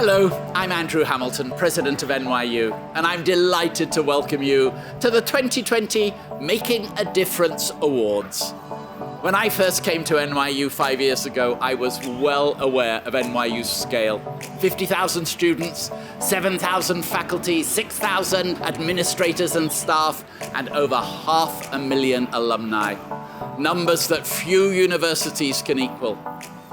Hello, I'm Andrew Hamilton, President of NYU, and I'm delighted to welcome you to the 2020 Making a Difference Awards. When I first came to NYU 5 years ago, I was well aware of NYU's scale. 50,000 students, 7,000 faculty, 6,000 administrators and staff, and over 500,000 alumni. Numbers that few universities can equal.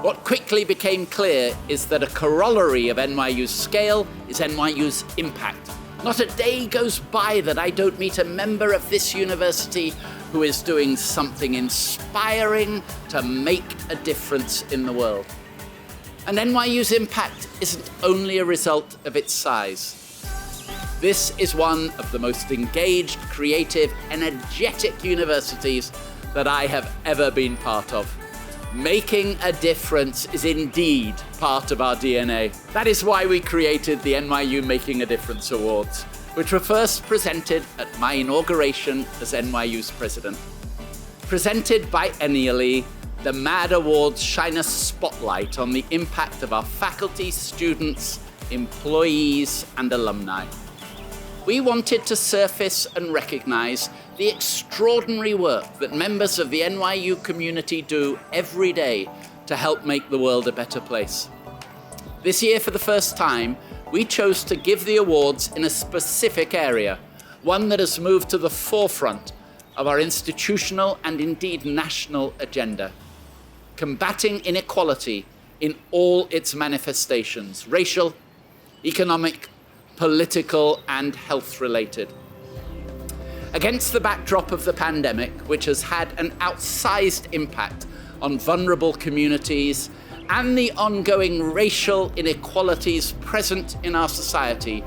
What quickly became clear is that a corollary of NYU's scale is NYU's impact. Not a day goes by that I don't meet a member of this university who is doing something inspiring to make a difference in the world. And NYU's impact isn't only a result of its size. This is one of the most engaged, creative, energetic universities that I have ever been part of. Making a difference is indeed part of our DNA. That is why we created the NYU Making a Difference Awards, which were first presented at my inauguration as NYU's president. Presented biennially, the MAD Awards shine a spotlight on the impact of our faculty, students, employees, and alumni. We wanted to surface and recognize the extraordinary work that members of the NYU community do every day to help make the world a better place. This year, for the first time, we chose to give the awards in a specific area, one that has moved to the forefront of our institutional and indeed national agenda. Combating inequality in all its manifestations, racial, economic, political, and health-related. Against the backdrop of the pandemic, which has had an outsized impact on vulnerable communities and the ongoing racial inequalities present in our society,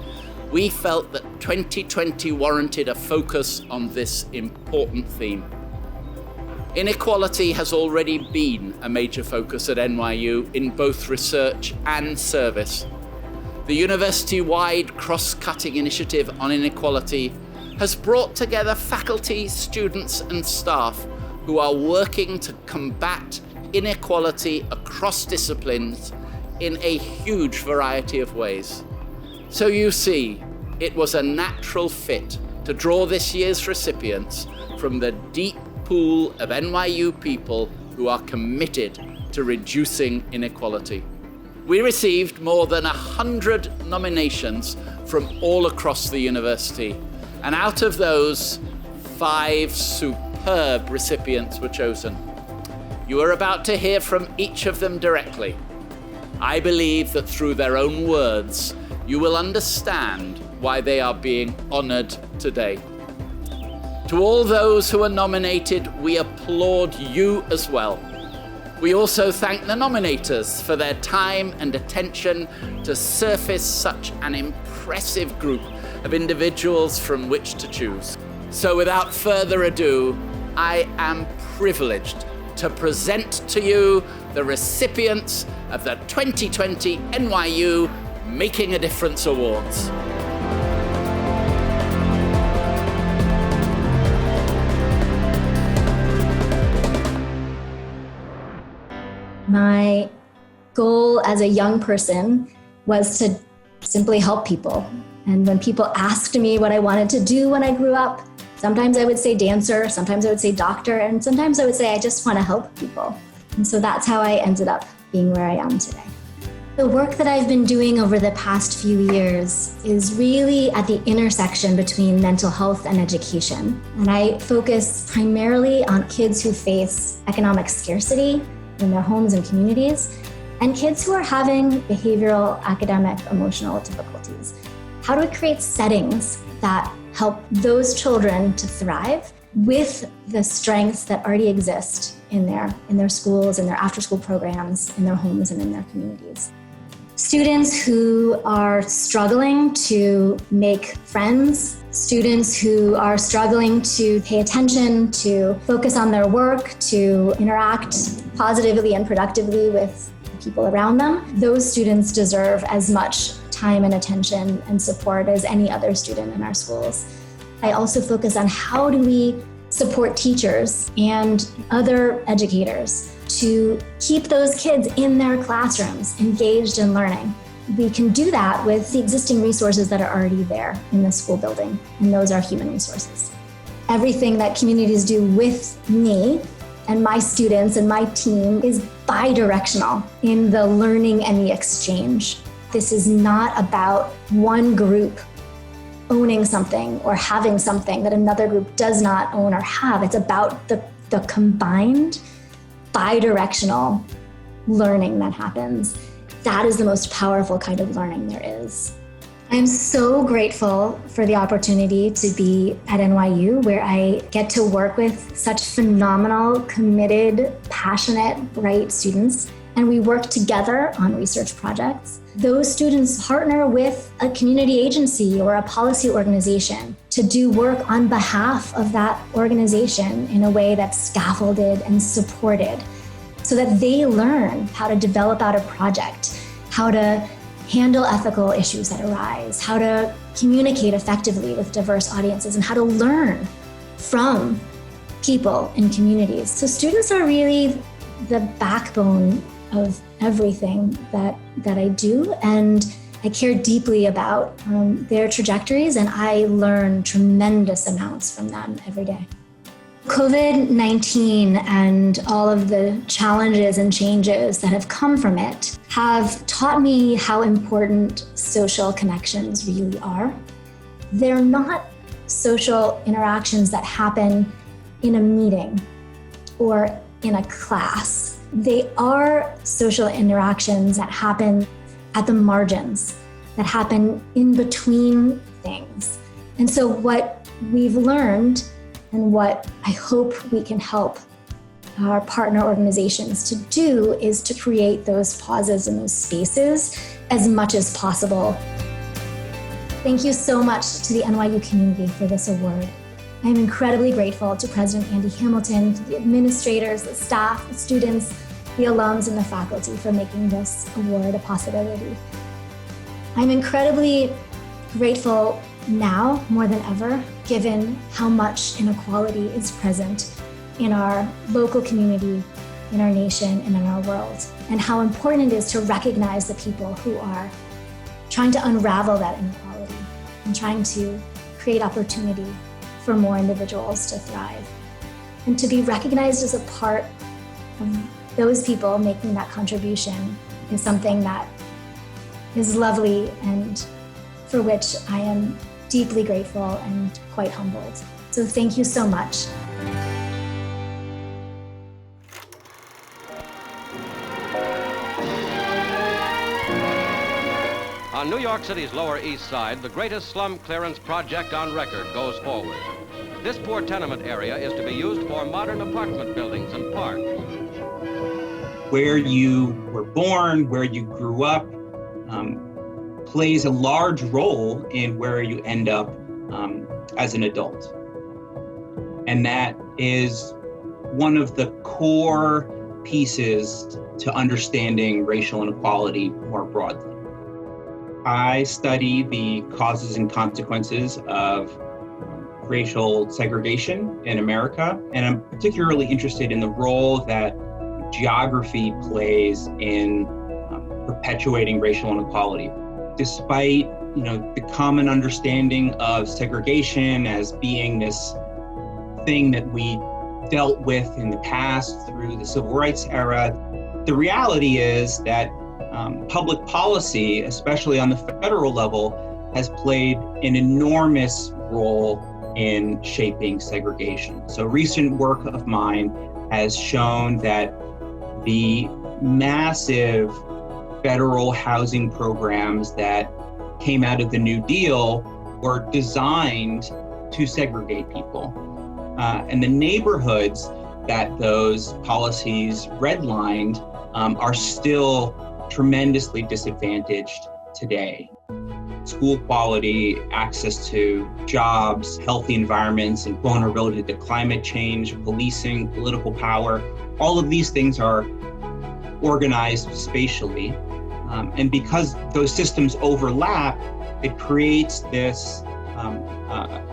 we felt that 2020 warranted a focus on this important theme. Inequality has already been a major focus at NYU in both research and service. The university-wide cross-cutting initiative on inequality has brought together faculty, students, and staff who are working to combat inequality across disciplines in a huge variety of ways. So you see, it was a natural fit to draw this year's recipients from the deep pool of NYU people who are committed to reducing inequality. We received more than 100 nominations from all across the university, and out of those, 5 superb recipients were chosen. You are about to hear from each of them directly. I believe that through their own words, you will understand why they are being honored today. To all those who are nominated, we applaud you as well. We also thank the nominators for their time and attention to surface such an impressive group of individuals from which to choose. So without further ado, I am privileged to present to you the recipients of the 2020 NYU Making a Difference Awards. My goal as a young person was to simply help people. And when people asked me what I wanted to do when I grew up, sometimes I would say dancer, sometimes I would say doctor, and sometimes I would say I just want to help people. And so that's how I ended up being where I am today. The work that I've been doing over the past few years is really at the intersection between mental health and education. And I focus primarily on kids who face economic scarcity in their homes and communities, and kids who are having behavioral, academic, emotional difficulties. How do we create settings that help those children to thrive with the strengths that already exist in their schools, in their after-school programs, in their homes, and in their communities? Students who are struggling to make friends, students who are struggling to pay attention, to focus on their work, to interact positively and productively with the people around them, those students deserve as much time and attention and support as any other student in our schools. I also focus on how do we support teachers and other educators to keep those kids in their classrooms engaged in learning. we can do that with the existing resources that are already there in the school building, and those are human resources. Everything that communities do with me and my students and my team is bi-directional in the learning and the exchange. This is not about one group owning something or having something that another group does not own or have. It's about the combined bi-directional learning that happens. That is the most powerful kind of learning there is. I'm so grateful for the opportunity to be at NYU, where I get to work with such phenomenal, committed, passionate, bright students. And we work together on research projects. Those students partner with a community agency or a policy organization to do work on behalf of that organization in a way that's scaffolded and supported, so that they learn how to develop out a project, how to handle ethical issues that arise, how to communicate effectively with diverse audiences, and how to learn from people in communities. So students are really the backbone of everything that I do, and I care deeply about their trajectories, and I learn tremendous amounts from them every day. COVID-19 and all of the challenges and changes that have come from it have taught me how important social connections really are. They're not social interactions that happen in a meeting or in a class. They are social interactions that happen at the margins, that happen in between things. And so what we've learned, and what I hope we can help our partner organizations to do, is to create those pauses and those spaces as much as possible. Thank you so much to the NYU community for this award. I'm incredibly grateful to President Andy Hamilton, to the administrators, the staff, the students, the alums, and the faculty for making this award a possibility. I'm incredibly grateful now more than ever, given how much inequality is present in our local community, in our nation, and in our world, and how important it is to recognize the people who are trying to unravel that inequality and trying to create opportunity for more individuals to thrive. And to be recognized as a part of those people making that contribution is something that is lovely and for which I am deeply grateful and quite humbled. So thank you so much. On New York City's Lower East Side, the greatest slum clearance project on record goes forward. This poor tenement area is to be used for modern apartment buildings and parks. Where you were born, where you grew up, plays a large role in where you end up as an adult. And that is one of the core pieces to understanding racial inequality more broadly. I study the causes and consequences of racial segregation in America, and I'm particularly interested in the role that geography plays in perpetuating racial inequality. Despite, the common understanding of segregation as being this thing that we dealt with in the past through the civil rights era, the reality is that public policy, especially on the federal level, has played an enormous role in shaping segregation. So recent work of mine has shown that the massive federal housing programs that came out of the New Deal were designed to segregate people. And the neighborhoods that those policies redlined are still tremendously disadvantaged today. School quality, access to jobs, healthy environments, and vulnerability to climate change, policing, political power, all of these things are organized spatially. And because those systems overlap, it creates this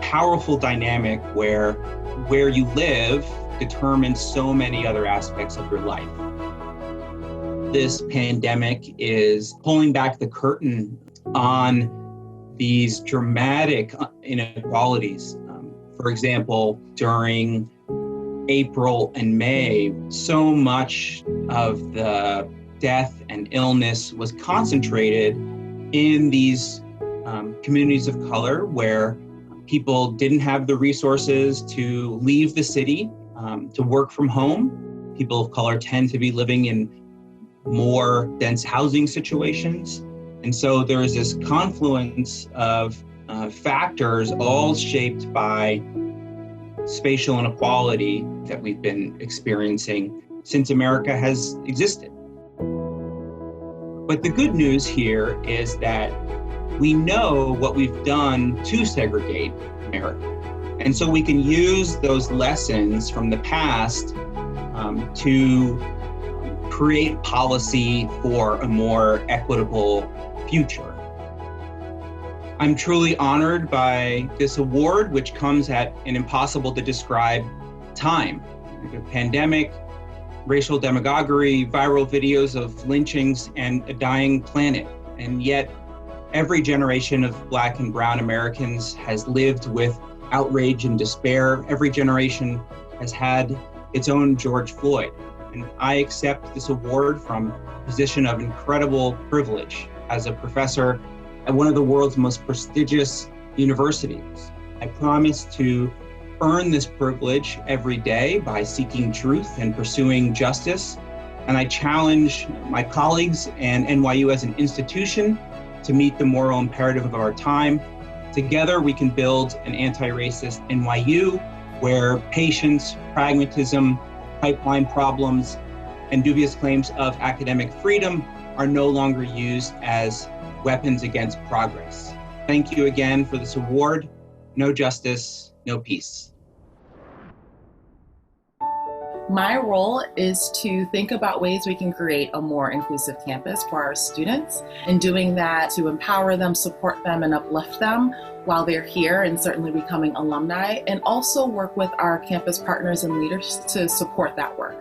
powerful dynamic where you live determines so many other aspects of your life. this pandemic is pulling back the curtain on these dramatic inequalities. For example, during April and May, so much of the death and illness was concentrated in these communities of color where people didn't have the resources to leave the city, to work from home. People of color tend to be living in more dense housing situations. And so there is this confluence of factors all shaped by spatial inequality that we've been experiencing since America has existed. But the good news here is that we know what we've done to segregate America. And so we can use those lessons from the past to create policy for a more equitable future. I'm truly honored by this award, which comes at an impossible to describe time. The pandemic, racial demagoguery, viral videos of lynchings, and a dying planet. And yet, every generation of Black and Brown Americans has lived with outrage and despair. Every generation has had its own George Floyd. And I accept this award from a position of incredible privilege as a professor at one of the world's most prestigious universities. I promise to earn this privilege every day by seeking truth and pursuing justice. And I challenge my colleagues and NYU as an institution to meet the moral imperative of our time. Together, we can build an anti-racist NYU where patience, pragmatism, pipeline problems, and dubious claims of academic freedom are no longer used as weapons against progress. Thank you again for this award. No justice, no peace. My role is to think about ways we can create a more inclusive campus for our students, and doing that to empower them, support them, and uplift them while they're here and certainly becoming alumni, and also work with our campus partners and leaders to support that work.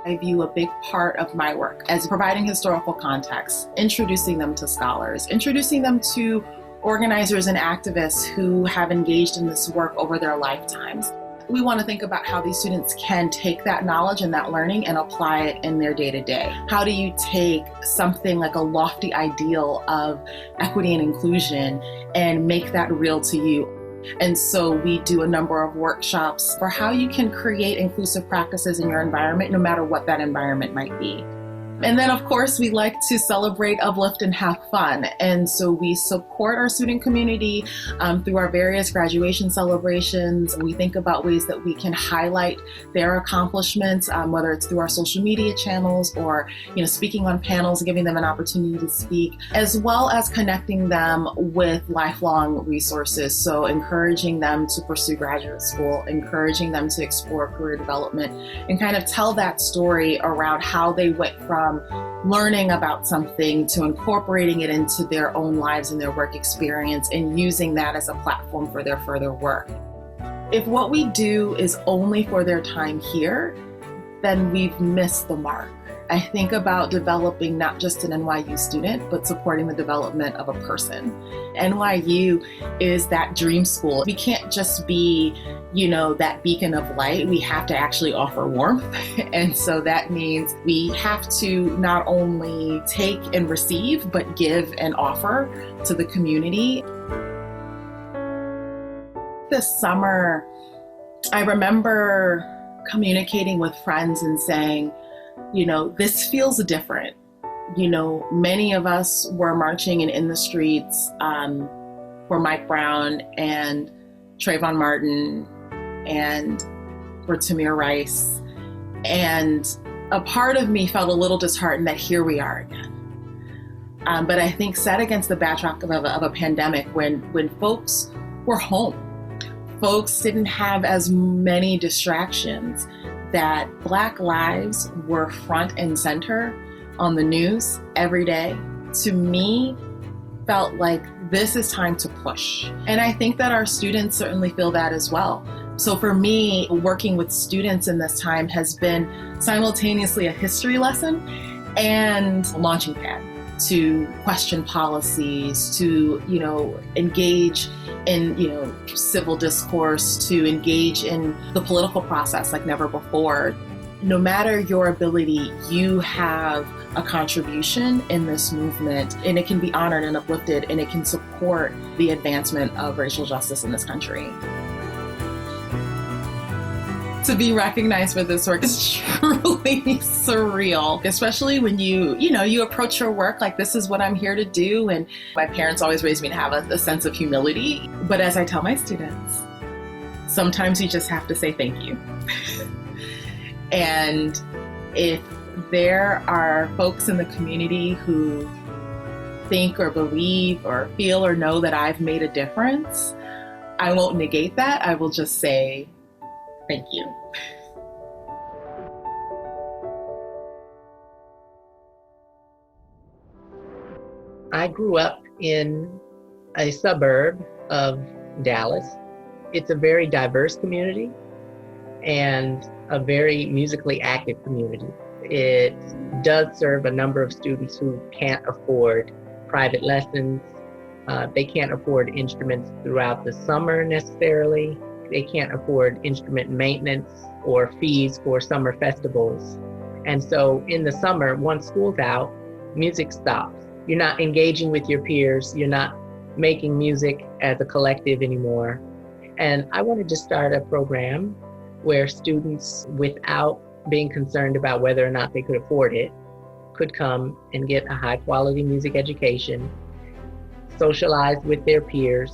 I view a big part of my work as providing historical context, introducing them to scholars, introducing them to organizers and activists who have engaged in this work over their lifetimes. We want to think about how these students can take that knowledge and that learning and apply it in their day-to-day. How do you take something like a lofty ideal of equity and inclusion and make that real to you? And so we do a number of workshops for how you can create inclusive practices in your environment, no matter what that environment might be. And then, of course, we like to celebrate, uplift, and have fun. And so we support our student community through our various graduation celebrations. We think about ways that we can highlight their accomplishments, whether it's through our social media channels or, speaking on panels, giving them an opportunity to speak, as well as connecting them with lifelong resources. So encouraging them to pursue graduate school, encouraging them to explore career development, and kind of tell that story around how they went from learning about something to incorporating it into their own lives and their work experience and using that as a platform for their further work. If what we do is only for their time here, then we've missed the mark. I think about developing not just an NYU student, but supporting the development of a person. NYU is that dream school. We can't just be, that beacon of light. We have to actually offer warmth. And so that means we have to not only take and receive, but give and offer to the community. This summer, I remember communicating with friends and saying, this feels different. Many of us were marching and in the streets for Mike Brown and Trayvon Martin and for Tamir Rice. And a part of me felt a little disheartened that here we are again. But I think set against the backdrop of a pandemic, when folks were home, folks didn't have as many distractions, that Black lives were front and center on the news every day, to me felt like this is time to push. And I think that our students certainly feel that as well. So for me, working with students in this time has been simultaneously a history lesson and a launching pad to question policies, to, engage in, civil discourse, to engage in the political process like never before. No matter your ability, you have a contribution in this movement, and it can be honored and uplifted, and it can support the advancement of racial justice in this country. To be recognized for this work is truly surreal, especially when you approach your work like, this is what I'm here to do. And my parents always raised me to have a sense of humility. But as I tell my students, sometimes you just have to say thank you. And if there are folks in the community who think or believe or feel or know that I've made a difference, I won't negate that. I will just say thank you. I grew up in a suburb of Dallas. It's a very diverse community and a very musically active community. It does serve a number of students who can't afford private lessons. They can't afford instruments throughout the summer necessarily. They can't afford instrument maintenance or fees for summer festivals. And so in the summer, once school's out, music stops. You're not engaging with your peers. You're not making music as a collective anymore. And I wanted to start a program where students, without being concerned about whether or not they could afford it, could come and get a high quality music education, socialize with their peers,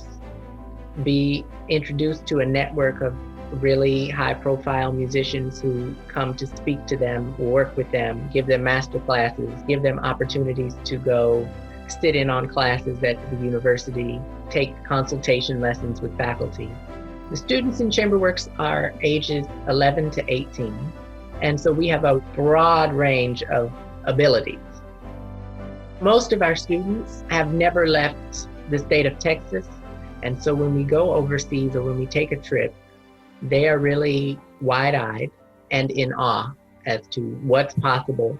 be introduced to a network of really high profile musicians who come to speak to them, work with them, give them master classes, give them opportunities to go sit in on classes at the university, take consultation lessons with faculty. The students in Chamberworks are ages 11 to 18, and so we have a broad range of abilities. Most of our students have never left the state of Texas, and so when we go overseas or when we take a trip, they are really wide-eyed and in awe as to what's possible.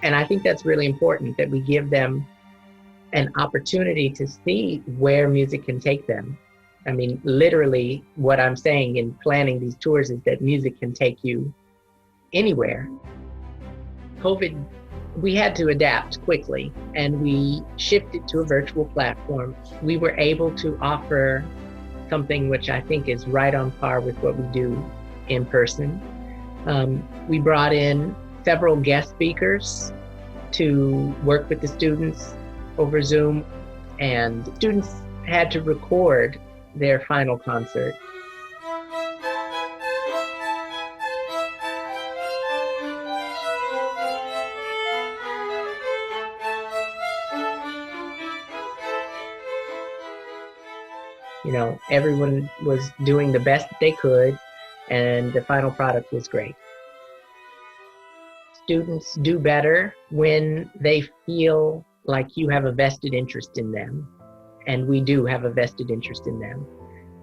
And I think that's really important, that we give them an opportunity to see where music can take them. I mean, literally what I'm saying in planning these tours is that music can take you anywhere. COVID, we had to adapt quickly and we shifted to a virtual platform. We were able to offer something which I think is right on par with what we do in person. We brought in several guest speakers to work with the students over Zoom, and students had to record their final concert. You know, everyone was doing the best that they could, and the final product was great. Students do better when they feel like you have a vested interest in them, and we do have a vested interest in them.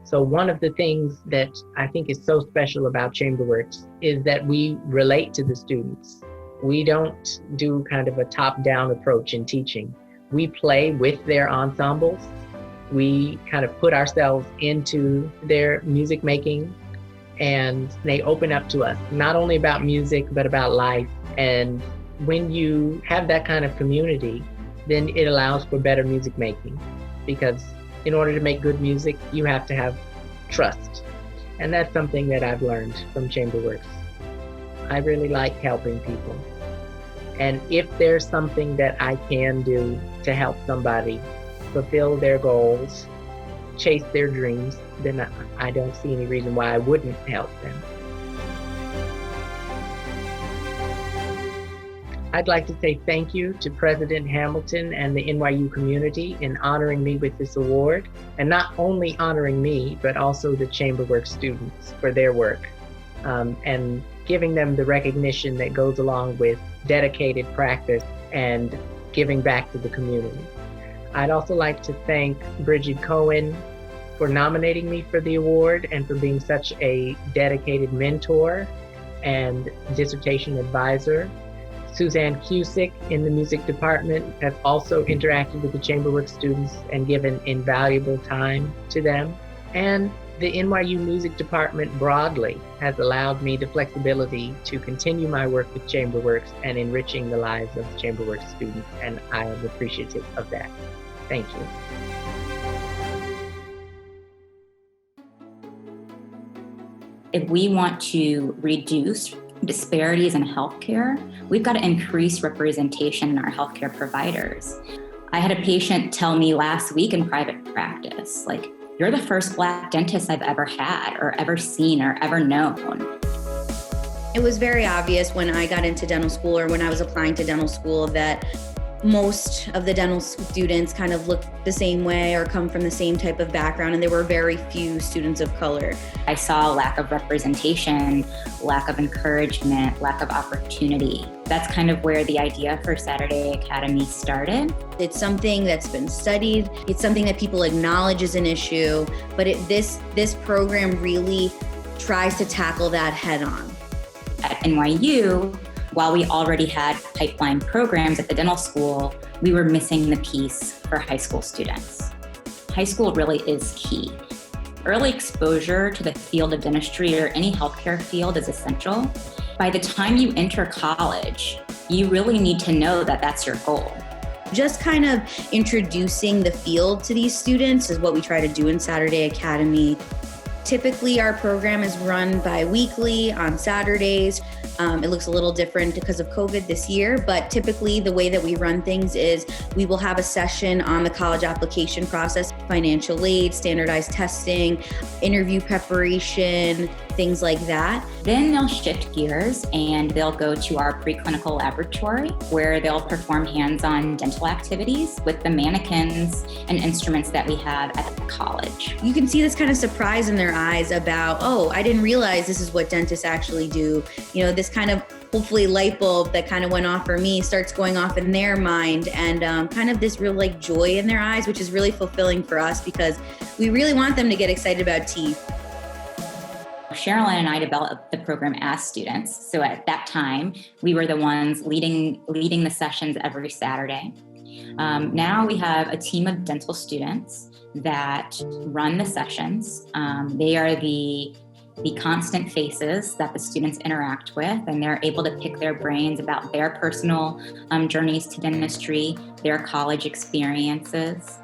So one of the things that I think is so special about Chamberworks is that we relate to the students. We don't do kind of a top-down approach in teaching. We play with their ensembles. We kind of put ourselves into their music making, and they open up to us, not only about music, but about life. And when you have that kind of community, then it allows for better music making, because in order to make good music, you have to have trust. And that's something that I've learned from Chamberworks. I really like helping people. And if there's something that I can do to help somebody fulfill their goals, chase their dreams, then I don't see any reason why I wouldn't help them. I'd like to say thank you to President Hamilton and the NYU community in honoring me with this award, and not only honoring me, but also the Chamberworks students for their work, and giving them the recognition that goes along with dedicated practice and giving back to the community. I'd also like to thank Bridget Cohen for nominating me for the award and for being such a dedicated mentor and dissertation advisor. Suzanne Cusick in the music department has also interacted with the Chamberworks students and given invaluable time to them. And the NYU music department broadly has allowed me the flexibility to continue my work with Chamberworks and enriching the lives of Chamberworks students, and I am appreciative of that. Thank you. If we want to reduce disparities in healthcare, we've got to increase representation in our healthcare providers. I had a patient tell me last week in private practice, like, you're the first Black dentist I've ever had or ever seen or ever known. It was very obvious when I got into dental school or when I was applying to dental school that most of the dental students kind of look the same way or come from the same type of background, and there were very few students of color. I saw lack of representation, lack of encouragement, lack of opportunity. That's kind of where the idea for Saturday Academy started. It's something that's been studied. It's something that people acknowledge as an issue, but this program really tries to tackle that head on. At NYU, while we already had pipeline programs at the dental school, we were missing the piece for high school students. High school really is key. Early exposure to the field of dentistry or any healthcare field is essential. By the time you enter college, you really need to know that that's your goal. Just kind of introducing the field to these students is what we try to do in Saturday Academy. Typically, our program is run bi-weekly on Saturdays. It looks a little different because of COVID this year, but typically the way that we run things is we will have a session on the college application process, financial aid, standardized testing, interview preparation, things like that. Then they'll shift gears and they'll go to our preclinical laboratory where they'll perform hands-on dental activities with the mannequins and instruments that we have at the college. You can see this kind of surprise in their eyes about, oh, I didn't realize this is what dentists actually do. You know, this kind of hopefully light bulb that kind of went off for me starts going off in their mind, and kind of this real like joy in their eyes, which is really fulfilling for us because we really want them to get excited about teeth. Cherylin and I developed the program as students. So at that time, we were the ones leading the sessions every Saturday. Now we have a team of dental students that run the sessions. They are the constant faces that the students interact with, and they're able to pick their brains about their personal journeys to dentistry, their college experiences.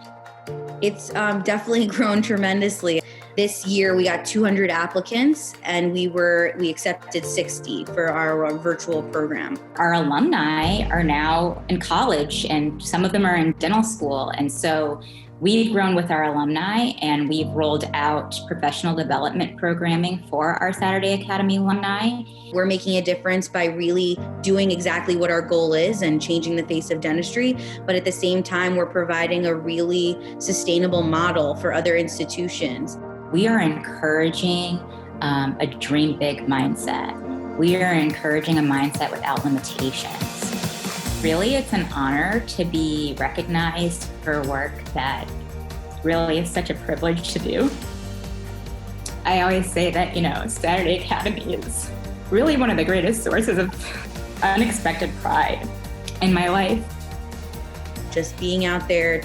It's definitely grown tremendously. This year we got 200 applicants and we accepted 60 for our virtual program. Our alumni are now in college and some of them are in dental school. And so we've grown with our alumni and we've rolled out professional development programming for our Saturday Academy alumni. We're making a difference by really doing exactly what our goal is and changing the face of dentistry. But at the same time, we're providing a really sustainable model for other institutions. We are encouraging a dream big mindset. We are encouraging a mindset without limitations. Really, it's an honor to be recognized for work that really is such a privilege to do. I always say that, Saturday Academy is really one of the greatest sources of unexpected pride in my life. Just being out there,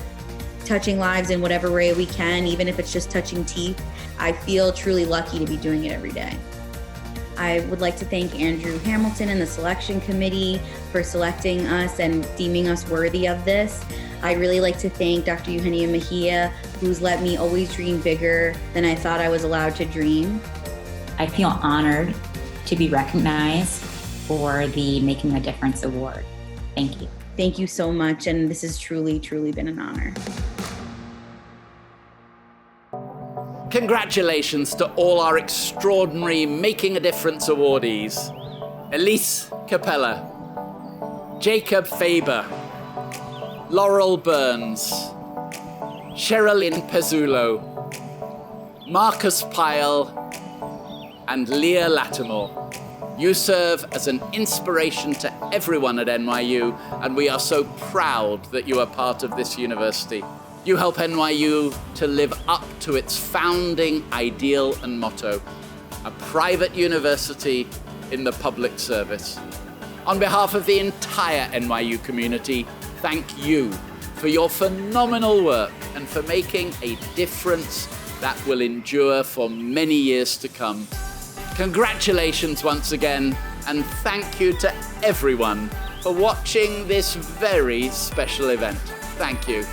touching lives in whatever way we can, even if it's just touching teeth, I feel truly lucky to be doing it every day. I would like to thank Andrew Hamilton and the selection committee for selecting us and deeming us worthy of this. I'd really like to thank Dr. Eugenia Mejia, who's let me always dream bigger than I thought I was allowed to dream. I feel honored to be recognized for the Making a Difference Award. Thank you. Thank you so much, and this has truly, truly been an honor. Congratulations to all our extraordinary Making a Difference awardees. Elise Cappella, Jacob Faber, Laurel Burns, Cherylin Pazulo, Marcus Pyle, and Leah Lattimore. You serve as an inspiration to everyone at NYU, and we are so proud that you are part of this university. You help NYU to live up to its founding ideal and motto, a private university in the public service. On behalf of the entire NYU community, thank you for your phenomenal work and for making a difference that will endure for many years to come. Congratulations once again, and thank you to everyone for watching this very special event. Thank you.